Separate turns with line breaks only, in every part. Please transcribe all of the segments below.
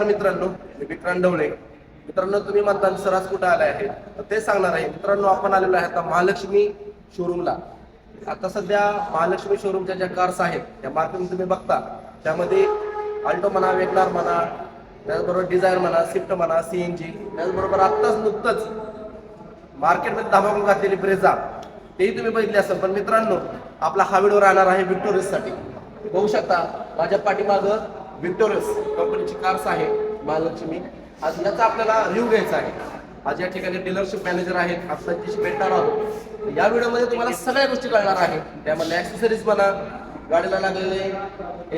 मित्रांनो, मी विक्रांत ढवळे. मित्रांनो, तुम्ही म्हणता सर आज कुठे आले आहे, तर ते सांगणार आहे. मित्रांनो, आपण आलेलो आहे आता महालक्ष्मी शोरूमला. आता सध्या महालक्ष्मी शोरूमच्या ज्या कार्स आहेत त्या मार्केटमध्ये तुम्ही बघता, त्यामध्ये अल्टो म्हणा, वेगनार म्हणा, त्याचबरोबर डिझायर म्हणा, स्विफ्ट म्हणा, CNG, त्याचबरोबर आत्ताच नुकतंच मार्केटमध्ये धमाकून घातलेली ब्रेझा तेही तुम्ही बघितले असेल. पण मित्रांनो, आपला हा व्हिडिओ राहणार आहे विक्टोरियससाठी. बघू शकता माझ्या पाठीमागं विक्टोरियस कंपनीची कार्स आहे महालक्ष्मी. आज याचा आपल्याला रिव्ह्यू घ्यायचा आहे. आज या ठिकाणी डीलरशिप मॅनेजर आहेत, आपण त्यांच्याशी भेटणार आहोत. या व्हिडिओमध्ये तुम्हाला सगळ्या गोष्टी कळणार आहेत. त्यामध्ये ॲक्सेसरीज म्हणा, गाडीला लागलेले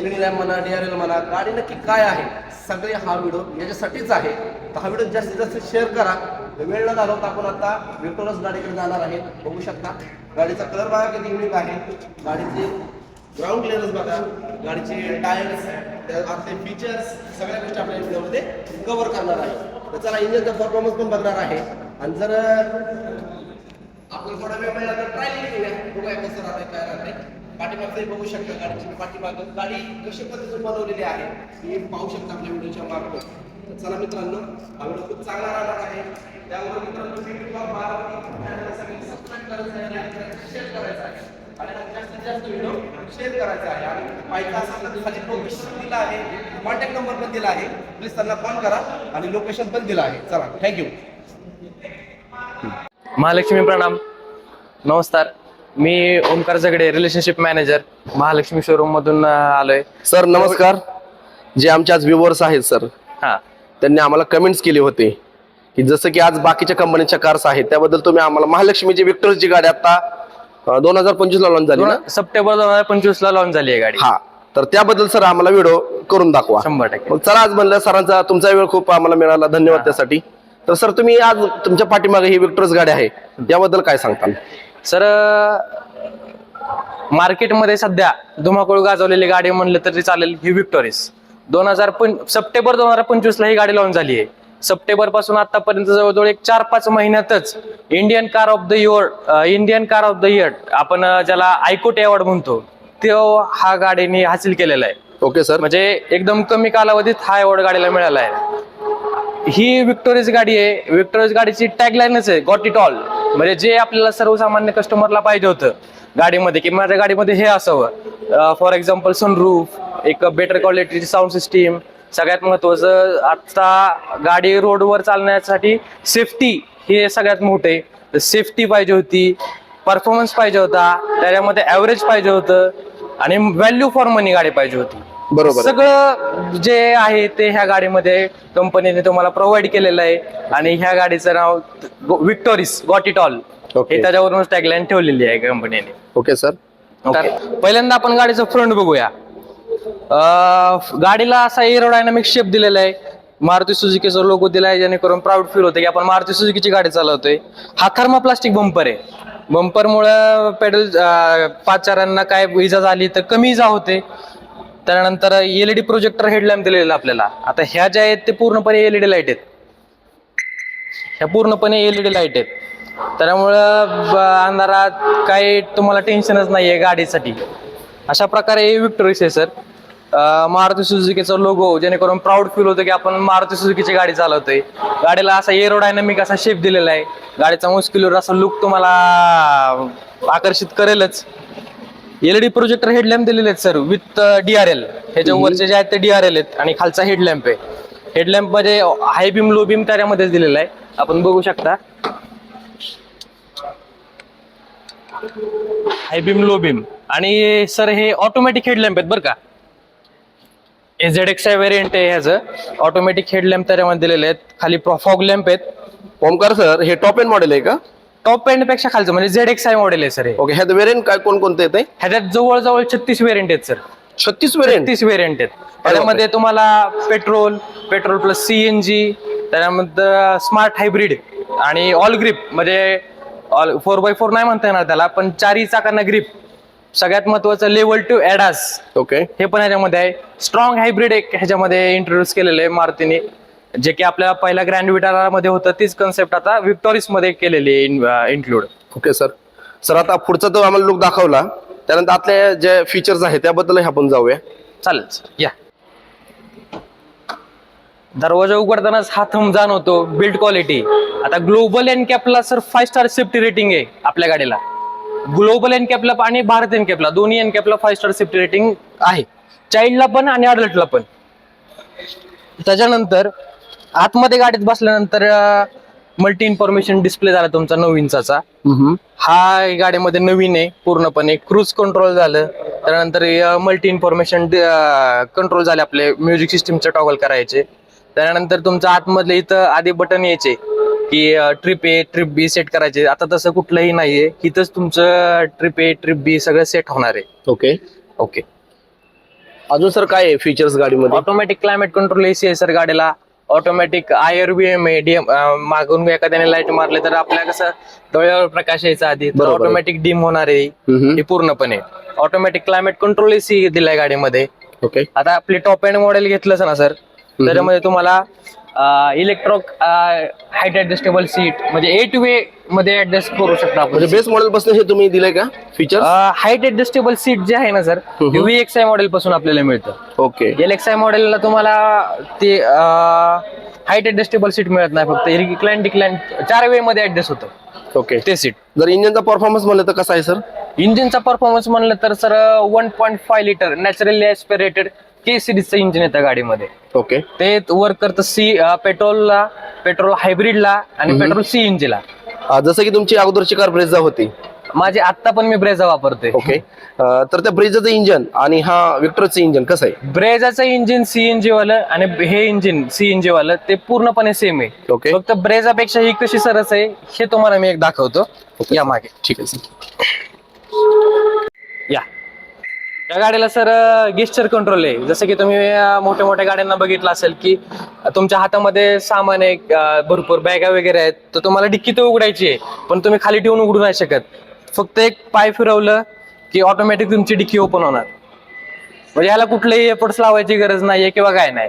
LED लॅम्प म्हणा, DRL म्हणा, गाडी नक्की काय आहे, सगळे हा व्हिडिओ याच्यासाठीच आहे. तर हा व्हिडिओ जास्तीत जास्त शेअर करा. वेळ न घालवता आपण आता विक्टोरियस गाडीकडे जाणार आहे. बघू शकता गाडीचा कलर बघा किती युनिक आहे, गाडीचे ग्राउंड क्लिअरन्स बघा, गाडीचे टायर्स, त्याचे फीचर्स, सगळ्या गोष्टी आपल्या व्हिडिओमध्ये कव्हर करणार आहे. तर चला इंजिनचा परफॉर्मन्स पण बघणार आहे. आणि जर आपण थोडा वेळ मिळाला तर ट्रायल घेऊया, बघूया कसं राहते काय राहते. पाठीमागचे बघू शकता गाडीची पाठीमाग गाडी कशी पद्धतीने बनवलेली आहे हे पाहू शकता आपल्या व्हिडिओच्या मार्फत. तर चला मित्रांनो, हा व्हिडिओ खूप चांगला राहणार आहे. त्यामुळे मित्रांनो सबस्क्राईब करायचं आहे, लाईक करायचं, शेअर करायचं आहे आणि जास्तीत जास्त व्हिडिओ शेअर करायचा आहे. आणि पाहिजे असेल तर खाली लोकेशन दिलं आहे, कॉन्टॅक्ट नंबर पण दिला आहे, प्लीज त्यांना कॉल करा आणि लोकेशन पण दिलं आहे. चला, थँक्यू.
महालक्ष्मी प्रणाम, नमस्कार. मी ओमकार झगडे, रिलेशनशिप मॅनेजर, महालक्ष्मी शोरूम मधून आलोय.
सर नमस्कार. जे आमचे आज व्ह्युअर्स आहेत सर,
हा,
त्यांनी आम्हाला कमेंट्स केले होते की जसं की आज बाकीच्या कंपनीच्या कार्स आहेत त्याबद्दल तुम्ही आम्हाला महालक्ष्मीची विक्टोरियसची गाडी आता 2025 ला लॉन्च झाली ना?
सप्टेंबर 2025 ला लॉन्च झाली आहे गाडी.
हा, तर त्याबद्दल सर आम्हाला व्हिडिओ करून दाखवा.
100%.
मग चला, आज म्हणलं सरांचा तुमचा वेळ खूप आम्हाला मिळाला, धन्यवाद त्यासाठी. तर सर तुम्ही आज तुमच्या पाठीमागे ही विक्टोरियस गाडी आहे याबद्दल काय सांगताल?
सर, मार्केटमध्ये सध्या धुमाकूळ गाजवलेली गाडी म्हणलं तरी चालेल ही विक्टोरियस. सप्टेंबर 2025 ला ही गाडी लॉन्च झाली आहे. सप्टेंबर पासून आतापर्यंत जवळजवळ एक 4-5 महिन्यातच Indian car of the year आपण ज्याला आयकोट अवॉर्ड म्हणतो, तो हा गाडीने हासिल केलेला आहे.
Okay sir.
म्हणजे एकदम कमी कालावधीत हा अवॉर्ड गाडीला मिळाला आहे. ही विक्टोरियस गाडी आहे. विक्टोरियस गाडीची टॅगलाईनच आहे, गॉट इट ऑल. म्हणजे जे आपल्याला सर्वसामान्य कस्टमरला पाहिजे होतं गाडीमध्ये, की माझ्या गाडीमध्ये हे असावं. फॉर एक्झाम्पल सनरूफ, एक बेटर क्वालिटीची साऊंड सिस्टीम, सगळ्यात महत्वाचं आता गाडी रोडवर चालण्यासाठी सेफ्टी हे सगळ्यात मोठे. सेफ्टी पाहिजे होती, परफॉर्मन्स पाहिजे होता, त्याच्यामध्ये ॲव्हरेज पाहिजे होतं आणि व्हॅल्यू फॉर मनी गाडी पाहिजे होती.
बरोबर.
सगळं जे आहे ते ह्या गाडीमध्ये कंपनीने तुम्हाला प्रोव्हाइड केलेलं आहे. आणि ह्या गाडीचं नाव विक्टोरियस, गॉट इट ऑल, हे त्याच्यावरूनच टॅगलाईन ठेवलेली आहे कंपनीने.
Okay sir.
पहिल्यांदा आपण गाडीचं फ्रंट बघूया. गाडीला असा एरोडायनामिक शेप दिलेला आहे, मारुती सुझुकीचा लोगो दिला आहे, जेणेकरून प्राऊड फील होते की आपण मारुती सुझुकीची गाडी चालवतोय. हा थर्मोप्लास्टिक बंपर आहे. बंपरमुळे पेडल पादचाऱ्यांना काय इजा झाली तर कमी इजा होते. त्यानंतर LED प्रोजेक्टर हेडलॅम्प दिलेला आपल्याला. आता ह्या ज्या आहेत ते पूर्णपणे LED लाईट आहेत, ह्या पूर्णपणे LED लाईट आहेत. त्यामुळं अंधारात काही तुम्हाला टेन्शनच नाहीये गाडीसाठी. अशा प्रकारे विक्टोरियस आहे सर. मारुती सुझुकीचा लोगो, जेणेकरून प्राऊड फील होतं की आपण मारुती सुझुकीची गाडी चालवतोय. गाडीला असा एरोडायनामिक असा शेप दिलेला आहे. गाडीचा मस्क्युलर असा लुक तुम्हाला आकर्षित करेलच. LED प्रोजेक्टर हेडलॅम्प दिलेले आहेत सर विथ DRL. ह्याच्या वरचे जे आहेत ते DRL आहेत आणि खालचा हेडलॅम्प आहे. हेडलॅम्प मध्ये हाय बीम, लो बीम त्याच्यामध्येच दिलेला आहे, आपण बघू शकता. हाय बीम, लो बीम. आणि सर हे ऑटोमॅटिक हेडलॅम्प आहेत बरं का. हे ZXi व्हेरियंट आहे, ह्याचं ऑटोमॅटिक हेडलॅम्प त्याच्यामध्ये दिलेले आहेत. खाली फॉग लॅम्प आहेत.
ओमकार सर, हे टॉप एंड मॉडेल आहे का?
टॉप एंड पेक्षा खालचं म्हणजे ZXi मॉडेल आहे सर हे.
ओके. ह्यात व्हेरियंट काय कोणकोणते येते?
ह्याच्यात जवळजवळ 36 व्हेरियंट आहेत सर.
36 व्हेरियंट?
36 व्हेरियंट आहेत. त्याच्यामध्ये तुम्हाला पेट्रोल प्लस CNG, त्याच्यामध्ये स्मार्ट हायब्रिड आणि ऑल ग्रिप, म्हणजे 4x4 नाही म्हणता येणार त्याला, पण 4 चाकांना ग्रिप. सगळ्यात महत्वाचं लेवल 2 ADAS.
ओके.
हे पण ह्याच्यामध्ये आहे. स्ट्रॉंग हायब्रिड एक ह्याच्यामध्ये इंट्रोड्यूस केलेलं आहे मारुतीने, जे की आपल्या पहिल्या ग्रँड विटारा मध्ये होतं तीच कन्सेप्ट आता विक्टोरियस मध्ये केलेली आहे इन्क्लूड.
Okay sir. सर आता पुढचा तो आम्हाला लुक दाखवला, त्यानंतर आतले जे फीचर्स आहेत त्याबद्दल आपण जाऊया.
चालेल सर, या. दरवाजा उघडतानाच हा थंब जाणवतो. बिल्ड क्वालिटी आता ग्लोबल एनकॅपला सर 5 स्टार सेफ्टी रेटिंग आहे आपल्या गाडीला. ग्लोबल एनकॅपला आणि भारत एनकॅपला दोन्ही एनकॅपला 5 स्टार सेफ्टी रेटिंग आहे, चाइल्डला पण आणि अडल्टला पण. त्याच्यानंतर आतमध्ये गाडीत बसल्यानंतर मल्टी इन्फॉर्मेशन डिस्प्ले झाला तुमचा 9 इंचाचा. हा गाडीमध्ये नवीन आहे पूर्णपणे. क्रूज कंट्रोल झालं, त्यानंतर मल्टी इन्फॉर्मेशन कंट्रोल झाले, आपले म्युझिक सिस्टीमचे टॉगल करायचे. त्यानंतर तुमचं आतमधले इथं आधी बटन यायचे की trip A trip B set करायचे. आता तसं कुठलंही नाहीये, इथंच तुमचं ट्रिप ए ट्रिप बी सगळं सेट होणार आहे.
ओके.
ओके.
अजून सर काय आहे फीचर्स गाडीमध्ये?
ऑटोमॅटिक क्लायमेट कंट्रोल एसी आहे सर गाडीला. ऑटोमॅटिक IRVM आहे. मागून एखाद्याने लाईट मारले तर आपल्या कसं डोळ्यावर प्रकाश यायचा आधी, तर
बरोबर.
ऑटोमॅटिक डिम होणार आहे हे पूर्णपणे. ऑटोमॅटिक क्लायमेट कंट्रोल एसी दिलाय गाडीमध्ये.
ओके.
आता आपली टॉप एंड मॉडेल घेतलंच ना सर, त्याच्यामध्ये तुम्हाला इलेक्ट्रॉक हाईट ऍडजस्टेबल सीट म्हणजे 8 वे मध्ये ऍडजस्ट करू शकता आपण.
म्हणजे बेस मॉडेल पासून हे तुम्ही दिलंय का फीचर?
हाईट ऍडजस्टेबल सीट जे आहे ना सर, VXI मॉडेल पासून आपल्याला मिळतं.
ओके.
LXI मॉडेलला तुम्हाला ते हाईट ऍडजस्टेबल सीट मिळत नाही, फक्त रिक्लाइन डिक्लाइन 4 वे मध्ये ऍडजस्ट होतं
ओके.
ते सीट.
जर इंजिनचा परफॉर्मन्स म्हणलं तर कसा आहे सर?
इंजिनचा परफॉर्मन्स म्हणलं तर sir 1.5 litre naturally aspirated K सिरीजचं इंजिन येतं गाडीमध्ये.
ओके.
ते वर्क करतं पेट्रोल हायब्रिडला आणि पेट्रोल CNG ला.
जसं की तुमची अगोदरची कार ब्रेझा होती.
माझी आत्ता पण मी ब्रेझा वापरते.
ओके. तर त्या ब्रेझाचं इंजन आणि हा विक्टरचं इंजन कसं आहे?
ब्रेझाचं इंजिन CNG वालं आणि हे इंजिन CNG वालं ते पूर्णपणे सेम आहे.
ओके.
फक्त ब्रेझापेक्षा ही कशी सरस आहे हे तुम्हाला मी एक दाखवतो. या मागे.
ठीक आहे सर.
या गाडीला सर गेस्चर कंट्रोल आहे. जसं की तुम्ही मोठ्या मोठ्या गाड्यांना बघितलं असेल की तुमच्या हातामध्ये सामान आहे, भरपूर बॅगा वगैरे आहेत, तर तुम्हाला डिक्की तर उघडायची आहे, पण तुम्ही खाली ठेवून उघडू नाही शकत. फक्त एक पाय फिरवलं की ऑटोमॅटिक तुमची डिक्की ओपन होणार. म्हणजे याला कुठलेही एफर्ट्स लावायची गरज नाहीये किंवा काय नाही.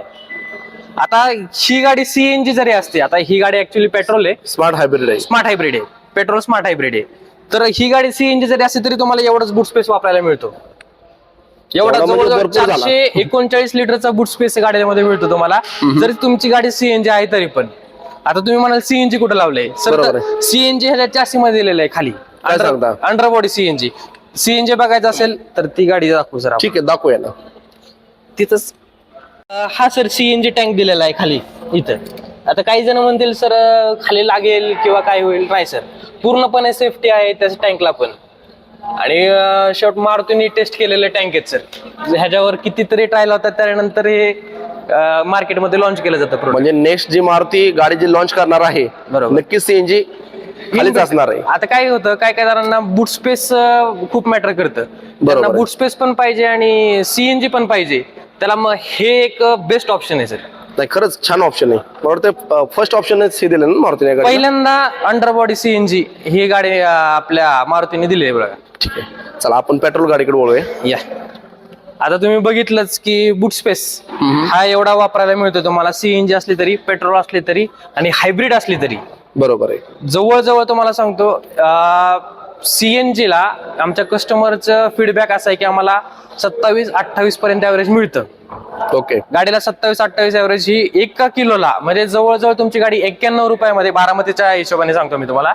आता ही गाडी CNG जरी असते, आता ही गाडी ऍक्च्युली पेट्रोल आहे,
स्मार्ट हायब्रिड आहे.
स्मार्ट हायब्रिड आहे, पेट्रोल स्मार्ट हायब्रिड आहे. तर ही गाडी CNG जरी असली तरी तुम्हाला एवढाच बूट स्पेस वापरायला मिळतो. एवढा
म्हणजे
जवळजवळ
भरपूर झाला.
439 लिटरचा बूट स्पेस गाडीमध्ये मिळतो तुम्हाला, जरी तुमची गाडी CNG आहे तरी पण. आता तुम्ही म्हणाल CNG कुठे लावलंय सर?
बरोबर आहे.
CNG ह्याच्या चॅसी मध्ये दिलेलं आहे खाली,
काय सांगता?
अंडरबॉडी CNG बघायचं असेल तर ती गाडी दाखवू सर.
ठीक आहे, दाखवूया ना.
तिथंच हा सर CNG टँक दिलेला आहे खाली इथं. आता काही जण म्हणतील सर खाली लागेल किंवा काय होईल. नाही सर, पूर्णपणे सेफ्टी आहे त्या टँकला पण. आणि शेवट मारुतीने टेस्ट केलेले टँक आहेत सर. ह्याच्यावर कितीतरी ट्रायल होतात, त्यानंतर हे मार्केटमध्ये लॉन्च केलं जातं product.
म्हणजे नेक्स्ट जी मारुती गाडी जी लॉन्च करणार आहे,
बरोबर.
नक्कीच CNG खालीच असणार आहे.
आता काय होतं, काय काय जणांना बूट स्पेस खूप मॅटर करतं. त्यांना
आहे.
बूट स्पेस पण पाहिजे आणि CNG पण पाहिजे, त्याला मग हे एक बेस्ट ऑप्शन आहे सर.
नाही, खरंच छान ऑप्शन आहे. मला वाटतं फर्स्ट ऑप्शनच हे दिलं ना मारुतीने गाडी.
पहिल्यांदा अंडरबॉडी CNG ही गाडी आपल्या मारुतीने दिली आहे बघा.
ठीक आहे, चला आपण पेट्रोल गाडीकडे वळूया.
या आता तुम्ही बघितलंच की बूट स्पेस हा एवढा वापरायला मिळतो तुम्हाला. CNG असली तरी, पेट्रोल असली तरी आणि हायब्रिड असली तरी.
बरोबर आहे.
जवळजवळ तुम्हाला सांगतो CNG ला आमच्या कस्टमरचं फीडबॅक असा आहे की आम्हाला 27-28 पर्यंत ऍव्हरेज मिळतं.
ओके.
गाडीला 27-28 ऍव्हरेज ही 1 किलोला, म्हणजे जवळजवळ तुमची गाडी 91 रुपयामध्ये, बारामतीच्या हिशोबाने सांगतो मी तुम्हाला,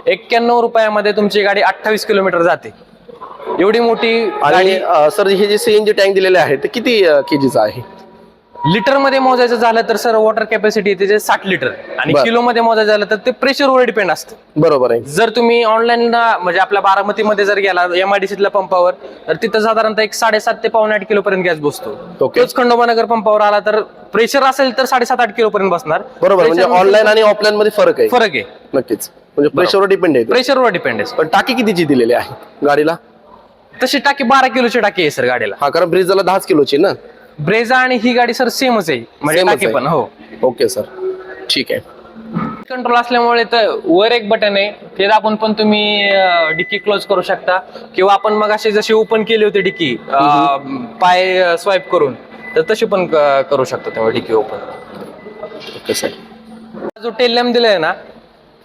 91 रुपयामध्ये तुमची गाडी 28 किलोमीटर जाते. एवढी मोठी
आणि
गाडी.
सर हे जे CNG टँक दिलेले आहे ते किती kg आहे?
लिटर मध्ये मोजायचं झालं तर सर वॉटर कॅपॅसिटी त्याचे 60 लिटर आणि
बरं.
किलो मध्ये मोजायचं झालं तर ते प्रेशरवर डिपेंड असतं.
बरोबर आहे.
जर तुम्ही ऑनलाईन म्हणजे आपल्या बारामतीमध्ये जर गेला MIDCतल्या पंपावर, तर तिथं साधारणतः एक 7.5 ते 7.5 किलो पर्यंत गॅस बसतो.
ओके.
तोच खंडोबानगर पंपावर आला तर प्रेशर असेल तर 7.5-8 किलो पर्यंत बसणार.
बरोबर, म्हणजे
Pressure
ऑनलाईन आणि ऑफलाईन मध्ये फरक आहे.
फरक आहे,
नक्कीच. म्हणजे प्रेशरवर डिपेंड आहे.
प्रेशरवर डिपेंड आहे.
पण टाकी कितीची दिलेली आहे गाडीला?
तशी टाकी 12 किलोची टाकी आहे सर गाडीला.
हा, कारण ब्रेझाला 10 किलोची ना.
ब्रेझा आणि ही गाडी सर सेमच आहे, म्हणजे
Same च
टाकी
आहे.
पण. हो.
ओके सर, ठीक आहे.
कंट्रोल असल्यामुळे तर वर एक बटन आहे, ते दाबून पण तुम्ही डिक्की क्लोज करू शकता, किंवा आपण मग अशी जशी ओपन केली होती डिक्की पाय स्वाईप करून, तर तशी पण करू शकतो तेव्हा डिक्की ओपन.
Okay sir.
जो टेल लॅम्प दिलाय ना,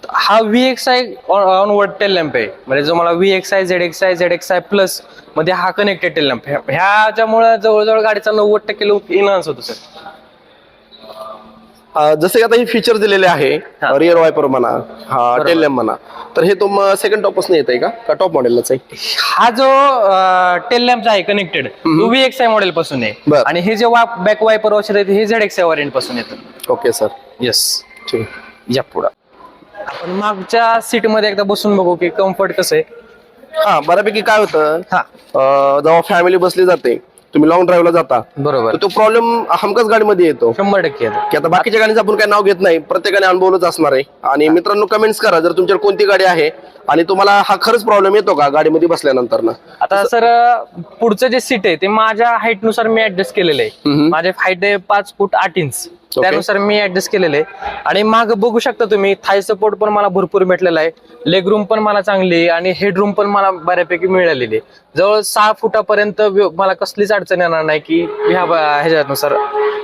हा VXI ऑनवर्ड टेल लॅम्प आहे. म्हणजे जो मला VXI, ZXI प्लस मध्ये हा कनेक्टेड टेल लॅम्प, ह्याच्यामुळे जवळजवळ गाडीचा 90% लुक इन्हान्स होतो सर.
जसे आता हे फीचर दिलेले आहे
हा.
रिअर वायपर म्हणा, हा टेल लॅम्प म्हणा, तर हे तुम सेकंड टॉप पासून येत आहे का टॉप मॉडेललाच आहे?
हा जो टेल लॅम्प आहे कनेक्टेड तो VXI मॉडेल पासून आहे
बर.
आणि हे जे बॅक वायपर वॉशर आहेत हे ZXI व्हॅरियंट पासून येतं.
Okay sir,
yes.
ठीक आहे.
या पुढं आपण मागच्या सीट मध्ये एकदा बसून बघू की कम्फर्ट कसं आहे.
हा, बऱ्यापैकी काय होतं
हा
जेव्हा फॅमिली बसली जाते, तुम्ही लॉंग ड्राईव्हला जाता,
बरोबर,
तर तो प्रॉब्लेम हमखास गाडीमध्ये येतो
100% येतं.
की आता बाकीच्या गाडीचं आपण काही नाव घेत नाही, प्रत्येकाने अनुभवलंच असणार आहे. आणि मित्रांनो कमेंट्स करा जर तुमच्याकडे कोणती गाडी आहे आणि तुम्हाला हा खरंच प्रॉब्लेम येतो का गाडीमध्ये बसल्यानंतर ना.
आता सर पुढचं जे सीट आहे ते माझ्या हाईट नुसार मी ऍडजस्ट केलेलं आहे. माझे हाईट आहे 5 फूट 8 इंच, त्यानुसार मी ऍडजस्ट केलेलं आहे. आणि माग बघू शकता तुम्ही थाय सपोर्ट पण मला भरपूर भेटलेला आहे, लेग रूम पण मला चांगली आहे आणि हेड रूम पण मला बऱ्यापैकी मिळालेली आहे. जवळ 6 फुटापर्यंत मला कसलीच अडचण येणार नाही की ह्याच्यानुसार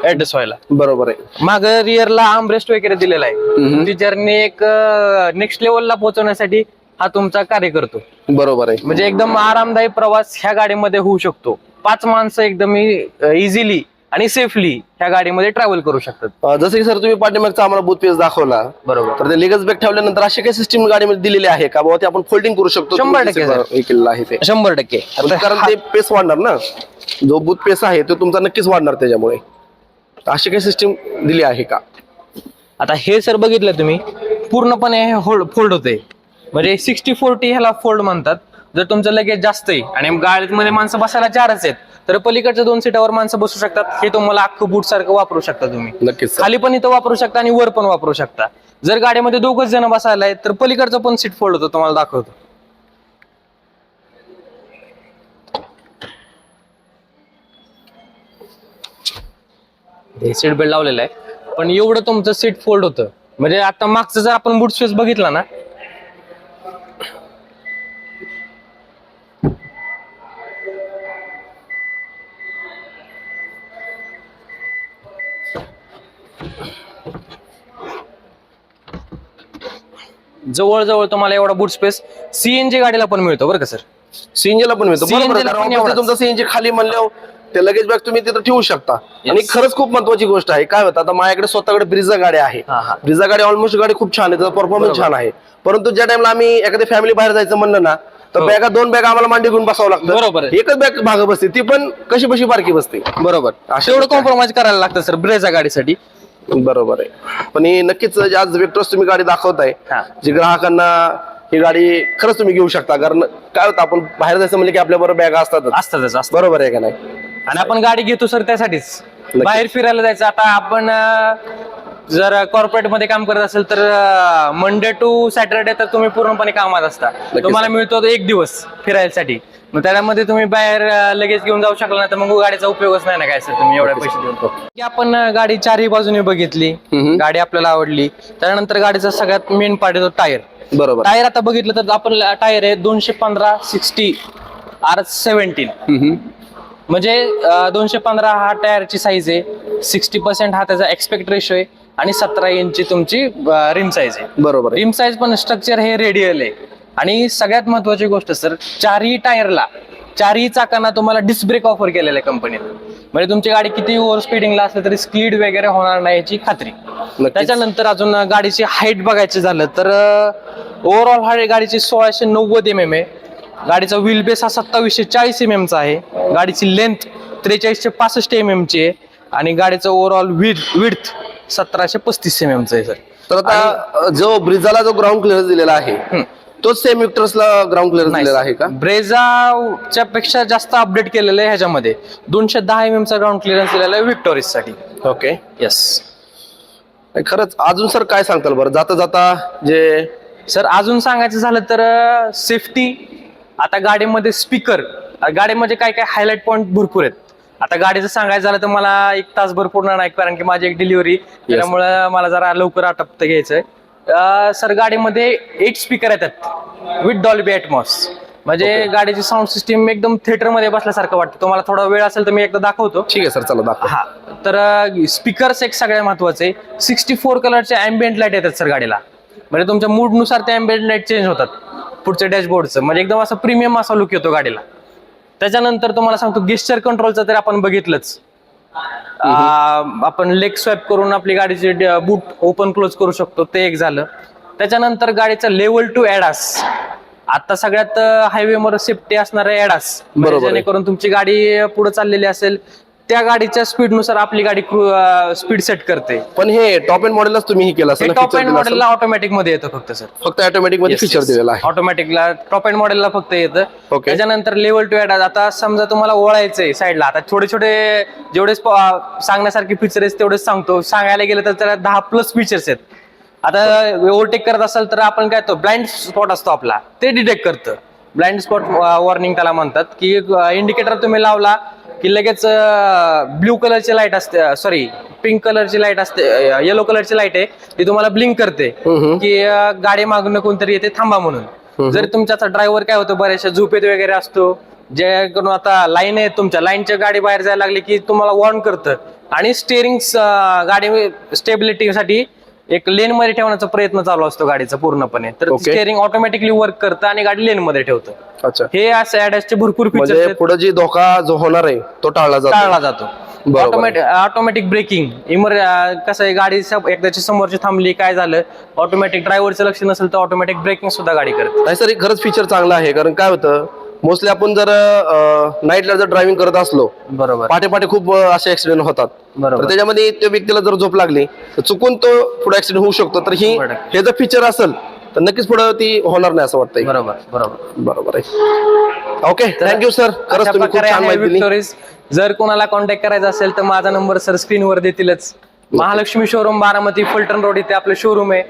ऍडजस्ट व्हायला.
बरोबर आहे.
माग रिअरला आर्मरेस्ट वगैरे दिलेला आहे. ती जर्नी एक नेक्स्ट लेवलला पोहोचवण्यासाठी हा तुमचा कार्य करतो.
बरोबर आहे.
म्हणजे एकदम आरामदायी प्रवास ह्या गाडीमध्ये होऊ शकतो. 5 माणसं एकदम इझिली आणि सेफली ह्या गाडीमध्ये ट्रॅव्हल करू शकतात.
जसं की सर तुम्ही पाठीमागचा आम्हाला बूथ पेज दाखवला,
बरोबर.
तर ते लेगच बॅग ठेवल्यानंतर अशी काही सिस्टीम गाडीमध्ये दिलेली आहे का बाबा ते आपण फोल्डिंग करू शकतो?
100% सर.
हे केलेलं आहे ते
100%. आता
कारण ते पेस वाढणार ना, जो बूथ पेस आहे तो तुमचा नक्कीच वाढणार त्याच्यामुळे. अशी काही सिस्टीम दिली आहे का?
आता हे सर बघितलं तुम्ही पूर्णपणे फोल्ड होते, म्हणजे 60-40 ह्याला फोल्ड म्हणतात. जर तुमचं लगेच जास्त आहे आणि गाडीमध्ये माणसं बसायला 4च आहेत तर पलीकडच्या 2 सीटावर माणसं बसू शकतात. हे तुम्हाला अख्खं बूट सारखं वापरू शकता तुम्ही.
नक्कीच sir.
खाली पण इथं वापरू शकता आणि वर पण वापरू शकता. जर गाडीमध्ये 2च जण बसायला आहेत तर पलीकडचं पण सीट फोल्ड होतं, तुम्हाला दाखवतो. हे सीट बेल्ट लावलेलं आहे पण एवढं तुमचं सीट फोल्ड होतं. म्हणजे आता मागचं जर आपण बूट स्पेस बघितला ना, जवळजवळ तुम्हाला एवढा बूट स्पेस CNG गाडीला पण मिळतो बरं का सर.
सीएनजी ला पण मिळतो.
CNG
बरोबर आहे.
ला
कारण
पण
obviously
एवढाच.
तुमचा सीएनजी खाली म्हणल्यावर ते लगेच बॅग तुम्ही तिथं ठेवू शकता. आणि खरंच खूप महत्वाची गोष्ट आहे. काय होतं आता माझ्याकडे स्वतःकडे ब्रिझा गाडी आहे. ब्रिझा गाडी ऑलमोस्ट गाडी खूप छान आहे, त्याचा परफॉर्मन्स छान आहे. परंतु ज्या टाइमला आम्ही एखाद्या फॅमिली बाहेर जायचं म्हणलं ना तर बॅगा 2 बॅग आम्हाला मांडी घेऊन बसावं लागतं.
बरोबर आहे.
एकच बॅग भाग बसते, ती पण कशी बशी बारकी बसते.
बरोबर, तेवढं कॉम्प्रोमाइज करायला लागतं सर ब्रेझा गाडीसाठी.
बरोबर आहे. पण ही नक्कीच आज वेक्टर्स तुम्ही गाडी दाखवताय जी ग्राहकांना ही गाडी खरंच तुम्ही घेऊ शकता. कारण काय होतं आपण बाहेर जायचं म्हणजे की आपल्या बरोबर बॅग असतातच. बरोबर आहे का नाही?
आणि आपण गाडी घेतो सर त्यासाठीच, बाहेर फिरायला जायचं. आता आपण जर कॉर्पोरेट मध्ये काम करत असेल तर मंडे टू सॅटरडे तर तुम्ही पूर्णपणे कामात असता, तुम्हाला मिळतो 1 दिवस फिरायसाठी. मग त्यामध्ये तुम्ही बाहेर लगेच घेऊन जाऊ शकला नाही तर मग गाडीचा उपयोगच नाही ना काय सर, तुम्ही एवढे पैसे देऊन. की आपण गाडी 4ही बाजूने बघितली, गाडी आपल्याला आवडली, त्यानंतर गाडीचा सगळ्यात मेन पार्ट येतो टायर. बरोबर. टायर आता बघितलं तर आपण टायर आहे 215/60 R17. म्हणजे 215 हा टायरची साईज आहे, 60% हा त्याचा एक्सपेक्ट रेशो आहे आणि 17 इंची तुमची रिम साईज आहे. बरोबर. रिम साईज पण स्ट्रक्चर हे रेडियल आहे. आणि सगळ्यात महत्वाची गोष्ट सर, 4ही टायरला 4ही चाकांना तुम्हाला डिस्क ब्रेक ऑफर केलेला आहे कंपनीने. म्हणजे तुमची गाडी किती ओव्हर स्पीडिंगला असली तरी स्किड वगैरे होणार नाही याची खात्री. त्याच्यानंतर अजून गाडीची हाईट बघायची झालं तर ओव्हरऑल हा गाडीची 1690 mm आहे. गाडीचा व्हील बेस हा 2740 mm चा आहे. गाडीची लेंथ 4365 mm ची आहे आणि गाडीचं ओव्हरऑल विड्थ 1735 mm चा आहे सर.
तर आता जो ब्रिझाला जो ग्राउंड क्लिअरन्स दिलेला आहे तोच सेम विक्टर्सला ग्राउंड क्लिअरन्स दिलेला आहे का?
ब्रेझाच्या पेक्षा जास्त अपडेट केलेलं आहे ह्याच्यामध्ये. 210 mm चा ग्राउंड क्लिअरन्स दिलेला आहे विक्टोरिस साठी.
Okay,
yes.
खरंच अजून सर काय सांगताल बरं जाता जाता जे
सर अजून सांगायचं झालं तर सेफ्टी. आता गाडीमध्ये स्पीकर, गाडीमध्ये काय काय हायलाइट पॉईंट भरपूर आहेत. आता गाडीचं सांगायचं झालं तर मला 1 तासभर पूर्ण नाही, कारण की माझी एक डिलिव्हरी, त्यामुळे मला जरा लवकर आटपत घ्यायचंय. सर गाडीमध्ये 8 स्पीकर येतात विथ डॉल्बी ॲटमॉस. म्हणजे गाडीची साऊंड सिस्टीम एकदम थिएटर मध्ये बसल्यासारखं वाटतं. तुम्हाला थोडा वेळ असेल तर मी एकदा दाखवतो.
ठीक आहे सर, चला दाखवा.
हा, तर स्पीकर्स एक सगळ्यात महत्वाचे. 64 कलरचे अँबियंट लाईट येतात सर गाडीला. म्हणजे तुमच्या मूडनुसार ते अँबियंट लाईट चेंज होतात पुढच्या डॅशबोर्डचं. म्हणजे एकदम असं प्रीमियम असा लुक येतो गाडीला. त्याच्यानंतर तुम्हाला सांगतो गेस्चर कंट्रोलचं तर आपण बघितलंच. आपण लेग स्वॅप करून आपली गाडीची बूट ओपन क्लोज करू शकतो, ते एक झालं. त्याच्यानंतर गाडीचा लेवल टू ॲडास. आता सगळ्यात हायवेवर सेफ्टी असणार आहे ॲडास,
बरोबर आहे.
जेणेकरून तुमची गाडी पुढे चाललेली असेल त्या गाडीच्या स्पीडनुसार आपली गाडी स्पीड सेट करते.
पण हे टॉप एंड मॉडेलच तुम्ही हे केलं असेल,
टॉप एंड मॉडेलला ऑटोमॅटिक मध्ये येतं फक्त सर.
फक्त ऑटोमॅटिक मध्ये फीचर दिलेला आहे.
ऑटोमॅटिकला टॉप एंड मॉडेलला फक्त येतं.
Okay.
त्याच्यानंतर लेवल टू ॲडास. आता समजा तुम्हाला ओळायचंय साईडला, आता छोटे छोटे जेवढे सांगण्यासारखे फीचर आहेत तेवढेच सांगतो. सांगायला गेलं तर त्याला 10+ फीचर्स आहेत. आता ओव्हरटेक करत असाल तर आपण काय तो ब्लाइंड स्पॉट असतो आपला, ते डिटेक्ट करतं. ब्लाइंड स्पॉट वॉर्निंग त्याला म्हणतात, की इंडिकेटर तुम्ही लावला की लगेच ब्ल्यू कलरची लाईट असते, सॉरी पिंक कलरची लाईट असते, येलो कलरची लाईट आहे ती तुम्हाला ब्लिंक करते की गाडी मागून कोणतरी येते थांबा म्हणून. जर तुमचा ड्रायव्हर काय होतं बऱ्याचशा झोपेत वगैरे असतो, जे करून आता लाईन आहे तुमच्या लाईनच्या गाडी बाहेर जायला लागली की तुम्हाला वॉर्न करतं. आणि स्टेअरिंग गाडी स्टेबिलिटीसाठी एक लेन मध्ये ठेवण्याचा प्रयत्न चालू असतो गाडीचा पूर्णपणे, तर स्टेअरिंग ऑटोमॅटिकली वर्क करतं आणि गाडी लेन मध्ये ठेवतं.
अच्छा,
हे असे ॲडासचे भरपूर
म्हणजे
फीचर्स
पुढे जी धोका जो होणार आहे तो टाळला
जातो.
बरोबर.
Automatic braking. कसं आहे, गाडी एकदाची समोरची थांबली काय झालं, ऑटोमॅटिक ड्रायव्हरचं लक्ष नसेल तर ऑटोमॅटिक ब्रेकिंग सुद्धा गाडी करते.
नाही सर, खरंच फीचर चांगलं आहे. कारण काय होतं, मोस्टली आपण जर नाईटला जर ड्रायव्हिंग करत असलो,
बरोबर,
पाटे पाटे खूप असे ऍक्सिडेंट होतात.
बरोबर.
तर त्याच्यामध्ये त्या व्यक्तीला जर झोप लागली तर चुकून तो पुढे ऍक्सिडेंट होऊ शकतो. तर हे जर फीचर असेल तर नक्कीच पुढे ती होणार नाही असं वाटतंय.
बरोबर बरोबर
बरोबर आहे. Okay, thank you sir. खरंच तुम्ही खूप छान माहिती दिली.
व्हिक्टोरीज. जर कोणाला कॉन्टॅक्ट करायचा असेल तर माझा नंबर सर स्क्रीनवर देतीलच. महालक्ष्मी शोरूम, बारामती, फलटण रोड इथे आपलं शोरूम आहे.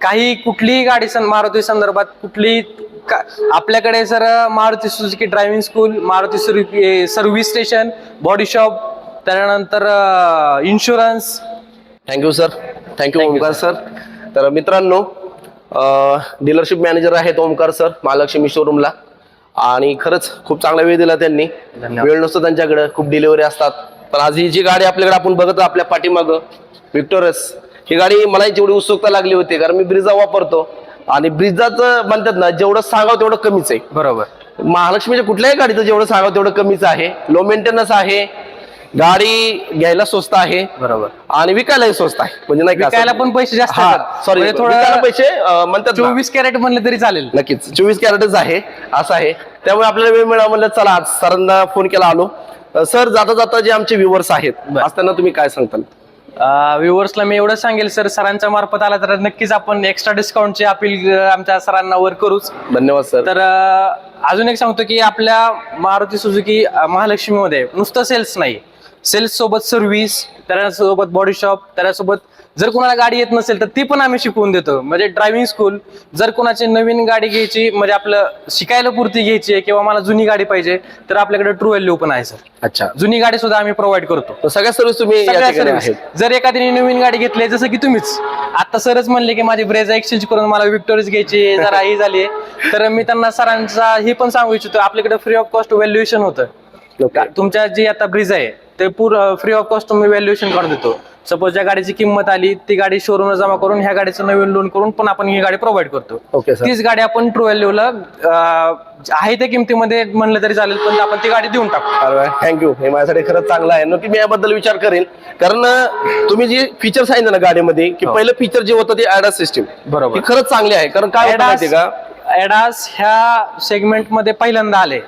काही कुठलीही गाडी मारुती संदर्भात कुठली आपल्याकडे sir Maruti Suzuki driving school, Maruti Suzuki service station, body shop, त्यानंतर insurance.
Thank you sir. Thank you Omkar sir. तर मित्रांनो, डीलरशिप मॅनेजर आहेत ओमकार सर महालक्ष्मी शोरूमला, आणि खरंच खूप चांगला वेळ दिला त्यांनी. वेळ नसतो त्यांच्याकडे, खूप डिलिव्हरी असतात. पण आज ही जी गाडी आपल्याकडे आपण बघत आपल्या पाठीमागं विक्टोरस, ही गाडी मला जेवढी उत्सुकता लागली होती, कारण मी ब्रिझा वापरतो आणि ब्रिझाचं म्हणतात ना, जेवढं सांगावं तेवढं कमीच आहे.
बरोबर.
महालक्ष्मीच्या कुठल्याही गाडीचं जेवढं सांगावं तेवढं कमीच आहे. लो मेंटेनन्स आहे, गाडी घ्यायला स्वस्त आहे,
बरोबर,
आणि विकायलाही स्वस्त आहे. म्हणजे नाही का,
विकायला पण पैसे जास्त
सॉरी,
थोडं
पैसे म्हणतात
24 कॅरेट म्हणलं तरी चालेल.
नक्कीच 24 कॅरेटच आहे, असं आहे. त्यामुळे आपल्याला वेळ मिळाला म्हणलं चला आज सरांना फोन केला आलो. सर, जाता जाता जे आमचे व्ह्युअर्स आहेत असताना तुम्ही काय सांगताल?
व्ह्युअर्सला मी एवढं सांगेल सर, सरांच्या मार्फत आला तर नक्कीच आपण एक्स्ट्रा डिस्काउंटची अपील आमच्या सरांना वर करूच.
धन्यवाद सर.
तर अजून एक सांगतो की आपल्या मारुती सुझुकी महालक्ष्मीमध्ये नुसतं सेल्स नाही, सेल्स सोबत सर्व्हिस, त्याच्यासोबत बॉडी शॉप, त्याच्यासोबत जर कोणाला गाडी येत नसेल तर ती पण आम्ही शिकवून देतो. म्हणजे ड्रायव्हिंग स्कूल, जर कोणाची नवीन गाडी घ्यायची, म्हणजे आपलं शिकायला पुरती घ्यायची आहे, किंवा मला जुनी गाडी पाहिजे, तर आपल्याकडे ट्रू व्हॅल्यू पण आहे सर.
अच्छा,
जुनी गाडी सुद्धा आम्ही प्रोव्हाइड करतो.
सगळ्या सर्व्हिस तुम्ही या
सगळ्या
ठिकाणी
सर्व्हिस.
आहेत.
जर एखाद्याने नवीन गाडी घेतली, जसं की तुम्हीच आता सरच म्हणले की माझी ब्रेझा एक्सचेंज करून मला विक्टोरीज घ्यायची, जरा ही झाली, तर मी त्यांना सरांचा हे पण सांगू इच्छितो, आपल्याकडे फ्री ऑफ कॉस्ट व्हॅल्युएशन होतं. तुमच्या जी आता ब्रिझा आहे ते पूर्ण फ्री ऑफ कॉस्ट तुम्ही व्हॅल्युएशन करून देतो. सपोज ज्या गाडीची किंमत आली, ती गाडी शोरूमला जमा करून ह्या गाडीचं नवीन लोन करून पण आपण ही गाडी प्रोव्हाइड करतो.
Okay sir.
तीच गाडी आपण ट्रू व्हॅल्यूला आहे त्या किमतीमध्ये म्हणलं तरी चालेल, पण आपण ती गाडी देऊन टाकतो.
थँक्यू. हे माझ्यासाठी खरंच चांगलं आहे. नक्की मी याबद्दल विचार करेन, कारण तुम्ही जे फीचर सांगितलं ना गाडीमध्ये, की पहिलं फीचर जे होतं ते ॲडास सिस्टीम,
बरोबर,
ही खरंच चांगली आहे. कारण काय होतं माहिती का,
ॲडास ह्या सेगमेंटमध्ये पहिल्यांदा आले.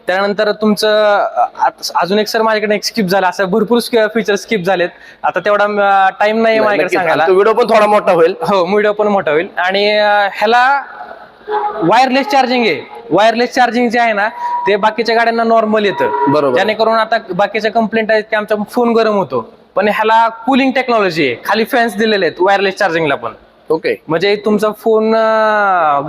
त्यानंतर तुमचं अजून एक सर माझ्याकडे एक स्किप झाला, असं भरपूर फीचर स्किप झालेत. आता तेवढा टाइम नाही माझ्याकडे सांगायला.
व्हिडिओ पण थोडा मोठा होईल.
हो, व्हिडिओ पण मोठा होईल. आणि ह्याला वायरलेस चार्जिंग आहे. वायरलेस चार्जिंग जे आहे ना, ते बाकीच्या गाड्यांना नॉर्मल येतं.
बरोबर.
जेणेकरून आता बाकीच्या कंप्लेंट आहेत की आमचा फोन गरम होतो, पण ह्याला कूलिंग टेक्नॉलॉजी आहे. खाली फॅन्स दिलेले आहेत वायरलेस चार्जिंगला पण.
ओके,
म्हणजे तुमचा फोन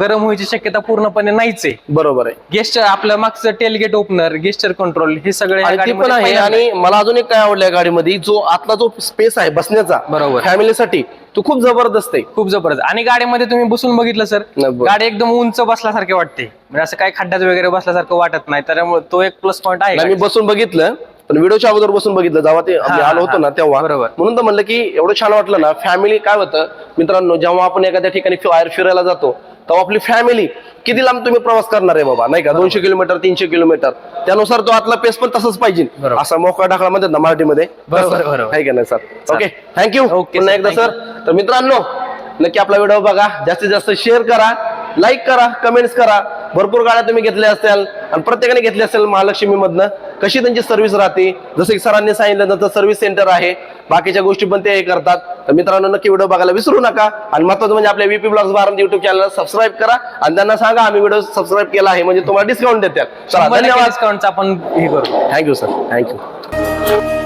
गरम व्हायची शक्यता पूर्णपणे नाहीच आहे.
बरोबर आहे.
गेस्टर, आपलं मागचं टेलगेट ओपनर, गेस्टर कंट्रोल, हे सगळे
पण आहे. आणि मला अजून एक काय आवडलं या गाडीमध्ये, जो आतला जो स्पेस आहे बसण्याचा,
बरोबर,
फॅमिलीसाठी तो खूप जबरदस्त आहे.
खूप जबरदस्त. आणि गाडीमध्ये तुम्ही बसून बघितलं सर, गाडी एकदम उंच बसल्यासारखे वाटते, म्हणजे असं काही खड्ड्यात वगैरे बसल्यासारखं वाटत नाही. त्यामुळे तो एक प्लस पॉईंट आहे.
मी बसून बघितलं, पण व्हिडिओच्या अगोदर बसून बघितलं जेव्हा ते आम्ही आलो होतो ना तेव्हा,
बरोबर.
म्हणून तर म्हणलं की एवढं छान वाटलं ना. फॅमिली काय होतं मित्रांनो, जेव्हा आपण एखाद्या ठिकाणी बाहेर फिरायला जातो तेव्हा आपली फॅमिली किती लांब तुम्ही प्रवास करणार आहे बाबा, नाही का, 200 किलोमीटर 300 किलोमीटर, त्यानुसार तो आतला पेस पण तसंच पाहिजे,
बरोबर.
असा मोकळा ढाकळा म्हणतात ना मराठीमध्ये,
बरोबर, बरोबर.
आहे का नाही सर? ओके, थँक्यू
ओके,
पुन्हा
sir,
एकदा
thank
सर. तर मित्रांनो नक्की आपला व्हिडिओ बघा, जास्तीत जास्त शेअर करा, लाईक करा, कमेंट्स करा. भरपूर गाड्या तुम्ही घेतल्या असतील आणि प्रत्येकाने घेतल्या असेल महालक्ष्मी मधनं. कशी त्यांची सर्व्हिस राहते, जसं की सरांनी सांगितलं तर सर्व्हिस सेंटर आहे, बाकीच्या गोष्टी पण ते करतात. तर मित्रांनो नक्की व्हिडिओ बघायला विसरू नका. आणि महत्त्वाचं म्हणजे आपल्या VP Vlogs बारामती युट्यूब चॅनलला सबस्क्राईब करा आणि त्यांना सांगा आम्ही व्हिडिओ सबस्क्राईब केला आहे म्हणजे तुम्हाला डिस्काउंट देतात. चला, धन्यवाद.
डिस्काउंटचा आपण हे करू.
Thank you sir, thank you.